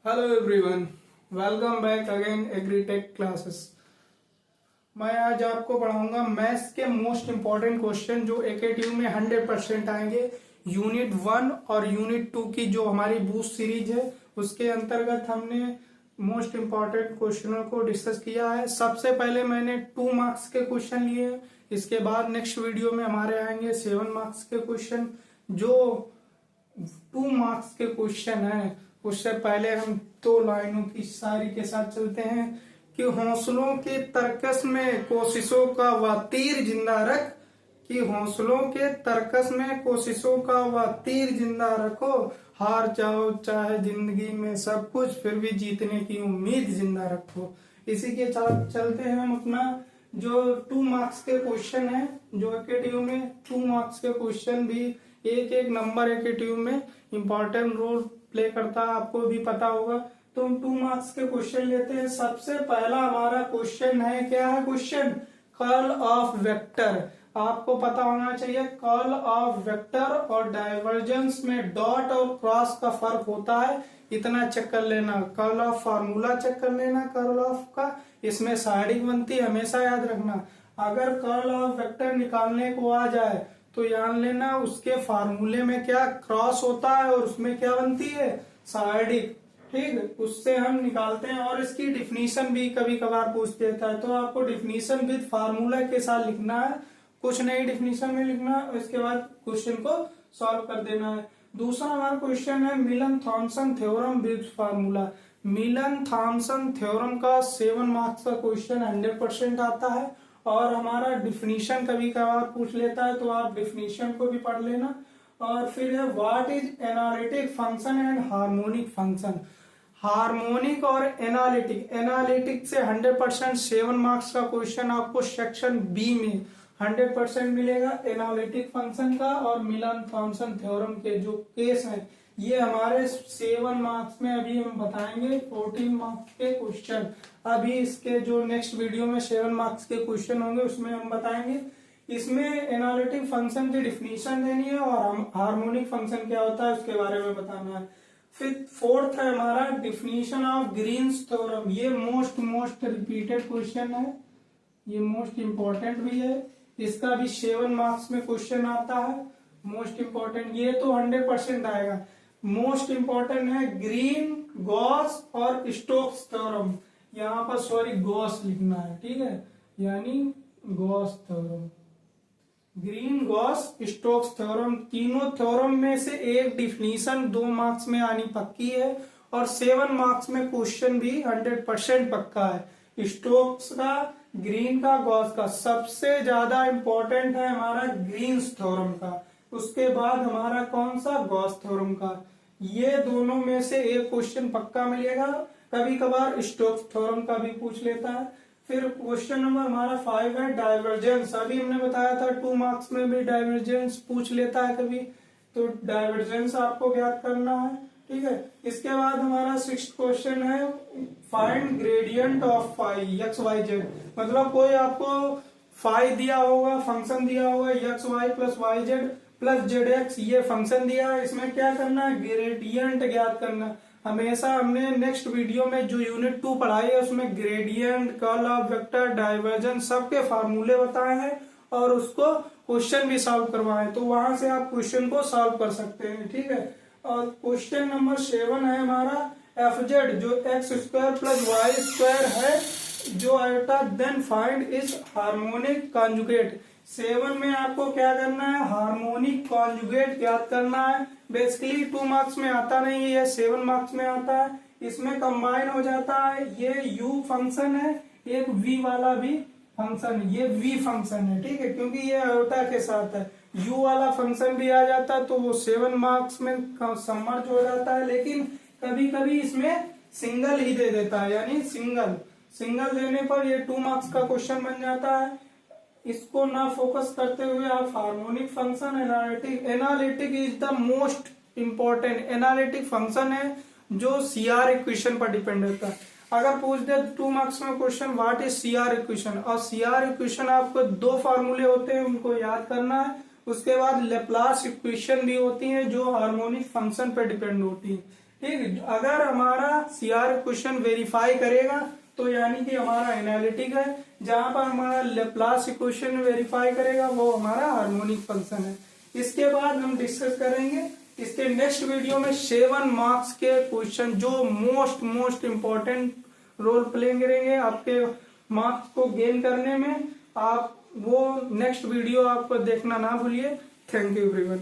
Hello everyone, welcome back again agritech classes. मैं आज आपको पढ़ाऊंगा मैथ्स के मोस्ट इम्पॉर्टेंट क्वेश्चन जो एकेटीयू में 100% आएंगे। यूनिट 1 और यूनिट 2 की जो हमारी बूस्ट सीरीज है उसके अंतर्गत हमने मोस्ट इम्पॉर्टेंट क्वेश्चनों को डिस्कस किया है। सबसे पहले मैंने 2 मार्क्स के क्वेश्चन लिए, इसके बाद नेक्स्ट वीडियो में हमारे आएंगे 7 मार्क्स के क्वेश्चन। जो 2 मार्क्स के क्वेश्चन है उससे पहले हम 2 लाइनों की शायरी के साथ चलते हैं कि हौसलों के तरकस में कोशिशों का वह तीर जिंदा रख, कि हौसलों के तरकस में कोशिशों का वह तीर जिंदा रखो, हार जाओ चाहे जिंदगी में सब कुछ फिर भी जीतने की उम्मीद जिंदा रखो। इसी के साथ चलते हैं हम अपना जो 2 मार्क्स के क्वेश्चन है, जो एकेटीयू में 2 मार्क्स के क्वेश्चन भी एक एक नंबर एकेटीयू में इम्पोर्टेंट रोल प्ले करता है, आपको भी पता होगा। तो हम 2 मार्क्स के क्वेश्चन लेते हैं। सबसे पहला हमारा क्वेश्चन है, क्या है क्वेश्चन? Curl of vector. आपको पता होना चाहिए कर्ल ऑफ वेक्टर और डाइवर्जेंस में डॉट और क्रॉस का फर्क होता है, इतना चेक कर लेना। कर्ल ऑफ फार्मूला चेक कर लेना कर्ल ऑफ का, इसमें साइडिंग बनती है, हमेशा याद रखना। अगर कर्ल ऑफ वेक्टर निकालने को आ जाए तो जान लेना उसके फार्मूले में क्या क्रॉस होता है और उसमें क्या बनती है साइडिंग। ठीक, उससे हम निकालते हैं। और इसकी डिफिनीशन भी कभी कभार पूछ देता है, तो आपको डिफिनीशन विद फार्मूला के साथ लिखना है, कुछ नहीं डिफिनीशन में लिखना है, इसके बाद क्वेश्चन को सॉल्व कर देना है। दूसरा हमारा क्वेश्चन है Milne Thomson theorem with formula. Milne Thomson theorem का 7 मार्क्स का क्वेश्चन 100% आता है और हमारा डिफिनीशन कभी कभार पूछ लेता है, तो आप डिफिनीशन को भी पढ़ लेना। और फिर है what is analytic function and harmonic function. Harmonic और एनालिटिक, एनालिटिक से 100% 7 मार्क्स का क्वेश्चन आपको सेक्शन बी में 100% मिलेगा एनालिटिक फंक्शन का। और मिलन थॉमसन थ्योरम के जो केस है ये हमारे 7 मार्क्स में अभी हम बताएंगे 14 मार्क्स के क्वेश्चन। अभी इसके जो नेक्स्ट वीडियो में 7 मार्क्स के क्वेश्चन होंगे उसमें हम बताएंगे। इसमें एनालिटिक फंक्शन की डिफिनीशन देनी है और हार्मोनिक फंक्शन क्या होता है उसके बारे में बताना है। फिर 4th है हमारा डिफिनीशन ऑफ ग्रीन्स थ्योरम। ये मोस्ट रिपीटेड क्वेश्चन है, ये मोस्ट इंपॉर्टेंट भी है, इसका भी 7 मार्क्स में क्वेश्चन आता है। मोस्ट इंपॉर्टेंट, ये तो 100% आएगा। मोस्ट इंपॉर्टेंट है ग्रीन गॉस और स्टोक्स थ्योरम। यहाँ पर सॉरी गॉस लिखना है, ठीक है, यानी Gauss theorem, green Gauss Stokes theorem. तीनों थ्योरम में से एक डिफिनीशन 2 मार्क्स में आनी पक्की है और 7 मार्क्स में क्वेश्चन भी 100% पक्का है। स्टोक्स का, ग्रीन का, गॉस का। सबसे ज्यादा इंपॉर्टेंट है हमारा ग्रीन्स थ्योरम का, उसके बाद हमारा कौन सा गॉस थ्योरम का। ये दोनों में से एक क्वेश्चन पक्का मिलेगा, कभी कभार स्टोक्स थ्योरम का भी पूछ लेता है। फिर क्वेश्चन नंबर हमारा 5 है डाइवर्जेंस। अभी हमने बताया था 2 मार्क्स में भी डाइवर्जेंस पूछ लेता है कभी, तो डाइवर्जेंस आपको ज्ञात करना है, ठीक है। इसके बाद हमारा 6th क्वेश्चन है find gradient of phi x y z. मतलब कोई आपको फाई दिया होगा, फंक्शन दिया होगा x y plus y z plus z x, ये फंक्शन दिया है, इसमें क्या करना है ग्रेडियंट ज्ञात करना। हमेशा हमने नेक्स्ट वीडियो में जो यूनिट 2 पढ़ाई है उसमें gradient, curl of vector, divergence सबके फार्मूले बताए हैं और उसको क्वेश्चन भी सॉल्व करवाए, तो वहां से आप क्वेश्चन को सॉल्व कर सकते हैं, ठीक है। और क्वेश्चन नंबर 7 है हमारा एफ जेड, जो x square plus y square है जो आएगा, then find is harmonic conjugate. 7 में आपको क्या करना है हार्मोनिक कॉन्जुगेट याद करना है। बेसिकली 2 मार्क्स में आता नहीं है, 7 मार्क्स में आता है। इसमें कंबाइन हो जाता है, ये यू फंक्शन है, एक वी वाला भी फंक्शन, ये वी फंक्शन है, ठीक है, क्योंकि ये आयोटा के साथ है। यू वाला फंक्शन भी आ जाता है तो वो 7 मार्क्स में सबमर्ज हो जाता है, लेकिन कभी कभी इसमें सिंगल ही दे देता है, यानी सिंगल देने पर ये 2 मार्क्स का क्वेश्चन बन जाता है। इसको ना फोकस करते हुए आप harmonic function, analytic is the most important. Analytic function है जो सीआर इक्वेशन पर डिपेंड रहता है। अगर पूछ दे 2 मार्क्स में question what is CR equation, और सीआर इक्वेशन आपको 2 फार्मूले होते हैं उनको याद करना है। उसके बाद लेप्लास इक्वेशन भी होती है जो हार्मोनिक फंक्शन पर डिपेंड होती है। ठीक। अगर हमारा सीआर क्वेश्चन वेरीफाई करेगा तो यानी कि हमारा एनालिटिक है, जहां पर हमारा लेप्लास इक्वेशन वेरीफाई करेगा वो हमारा हार्मोनिक फंक्शन है। इसके बाद हम डिस्कस करेंगे इसके नेक्स्ट वीडियो में 7 मार्क्स के क्वेश्चन जो मोस्ट इंपॉर्टेंट रोल प्ले करेंगे आपके मार्क्स को गेन करने में। आप वो नेक्स्ट वीडियो आप देखना ना भूलिए। Thank you everyone.